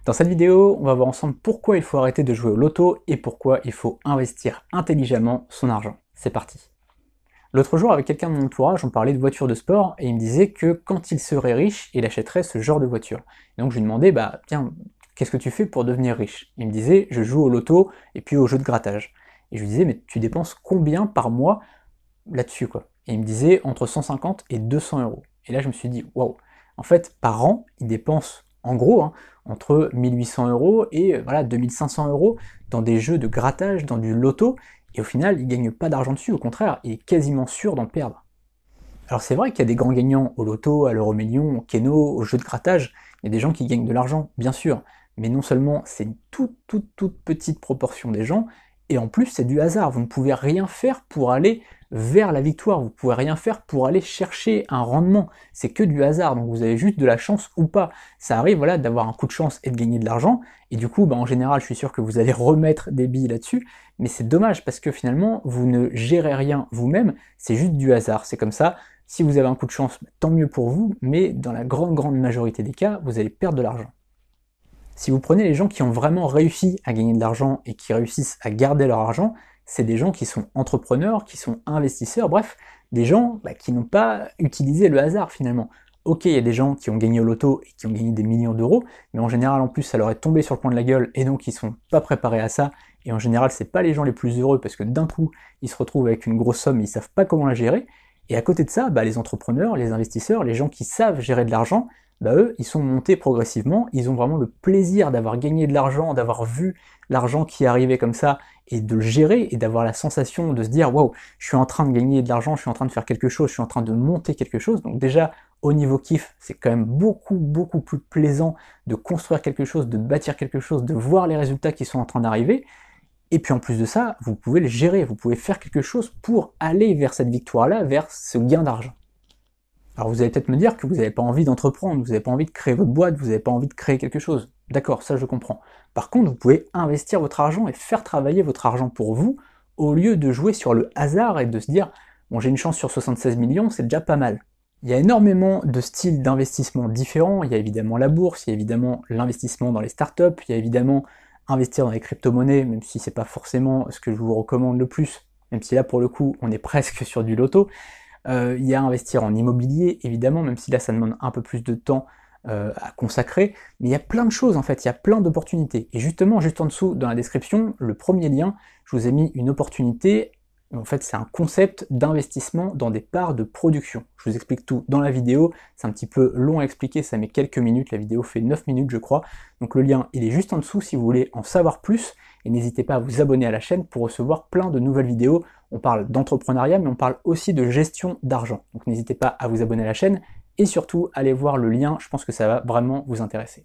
Dans cette vidéo, on va voir ensemble pourquoi il faut arrêter de jouer au loto et pourquoi il faut investir intelligemment son argent. C'est parti. L'autre jour, avec quelqu'un de mon entourage, on parlait de voitures de sport et il me disait que quand il serait riche, il achèterait ce genre de voiture. Et donc je lui demandais, tiens, qu'est-ce que tu fais pour devenir riche? Il me disait, je joue au loto et puis au jeu de grattage. Et je lui disais, mais tu dépenses combien par mois là-dessus, quoi? Et il me disait entre 150 et 200 euros. Et là, je me suis dit, waouh, en fait, par an, il dépense en gros, entre 1800 euros et 2500 euros dans des jeux de grattage, dans du loto, et au final, il gagne pas d'argent dessus, au contraire, il est quasiment sûr d'en perdre. Alors c'est vrai qu'il y a des grands gagnants au loto, à l'euro-million, au keno, au jeu de grattage, il y a des gens qui gagnent de l'argent, bien sûr, mais non seulement c'est une toute petite proportion des gens, et en plus c'est du hasard, vous ne pouvez rien faire pour aller vers la victoire, vous pouvez rien faire pour aller chercher un rendement, c'est que du hasard, donc vous avez juste de la chance ou pas. Ça arrive d'avoir un coup de chance et de gagner de l'argent, et du coup en général je suis sûr que vous allez remettre des billes là-dessus, mais c'est dommage parce que finalement vous ne gérez rien vous-même, c'est juste du hasard, c'est comme ça. Si vous avez un coup de chance, tant mieux pour vous, mais dans la grande majorité des cas, vous allez perdre de l'argent. Si vous prenez les gens qui ont vraiment réussi à gagner de l'argent et qui réussissent à garder leur argent, c'est des gens qui sont entrepreneurs, qui sont investisseurs, bref, des gens qui n'ont pas utilisé le hasard finalement. Ok, il y a des gens qui ont gagné au loto et qui ont gagné des millions d'euros, mais en général en plus ça leur est tombé sur le coin de la gueule et donc ils sont pas préparés à ça, et en général c'est pas les gens les plus heureux parce que d'un coup ils se retrouvent avec une grosse somme et ils savent pas comment la gérer, et à côté de ça, les entrepreneurs, les investisseurs, les gens qui savent gérer de l'argent, eux, ils sont montés progressivement, ils ont vraiment le plaisir d'avoir gagné de l'argent, d'avoir vu l'argent qui arrivait comme ça, et de le gérer, et d'avoir la sensation de se dire « Waouh, je suis en train de gagner de l'argent, je suis en train de faire quelque chose, je suis en train de monter quelque chose ». Donc déjà, au niveau kiff, c'est quand même beaucoup plus plaisant de construire quelque chose, de bâtir quelque chose, de voir les résultats qui sont en train d'arriver. Et puis en plus de ça, vous pouvez le gérer, vous pouvez faire quelque chose pour aller vers cette victoire-là, vers ce gain d'argent. Alors vous allez peut-être me dire que vous n'avez pas envie d'entreprendre, vous n'avez pas envie de créer votre boîte, vous n'avez pas envie de créer quelque chose. D'accord, ça je comprends. Par contre, vous pouvez investir votre argent et faire travailler votre argent pour vous, au lieu de jouer sur le hasard et de se dire « bon, j'ai une chance sur 76 millions, c'est déjà pas mal ». Il y a énormément de styles d'investissement différents, il y a évidemment la bourse, il y a évidemment l'investissement dans les startups, il y a évidemment investir dans les crypto-monnaies, même si c'est pas forcément ce que je vous recommande le plus, même si là pour le coup on est presque sur du loto. Il y a investir en immobilier, évidemment, même si là ça demande un peu plus de temps à consacrer, mais il y a plein de choses en fait, il y a plein d'opportunités. Et justement, juste en dessous, dans la description, le premier lien, je vous ai mis une opportunité. En fait, c'est un concept d'investissement dans des parts de production. Je vous explique tout dans la vidéo, c'est un petit peu long à expliquer, ça met quelques minutes, la vidéo fait 9 minutes je crois, donc le lien il est juste en dessous si vous voulez en savoir plus, et n'hésitez pas à vous abonner à la chaîne pour recevoir plein de nouvelles vidéos. On parle d'entrepreneuriat, mais on parle aussi de gestion d'argent, donc n'hésitez pas à vous abonner à la chaîne, et surtout allez voir le lien, je pense que ça va vraiment vous intéresser.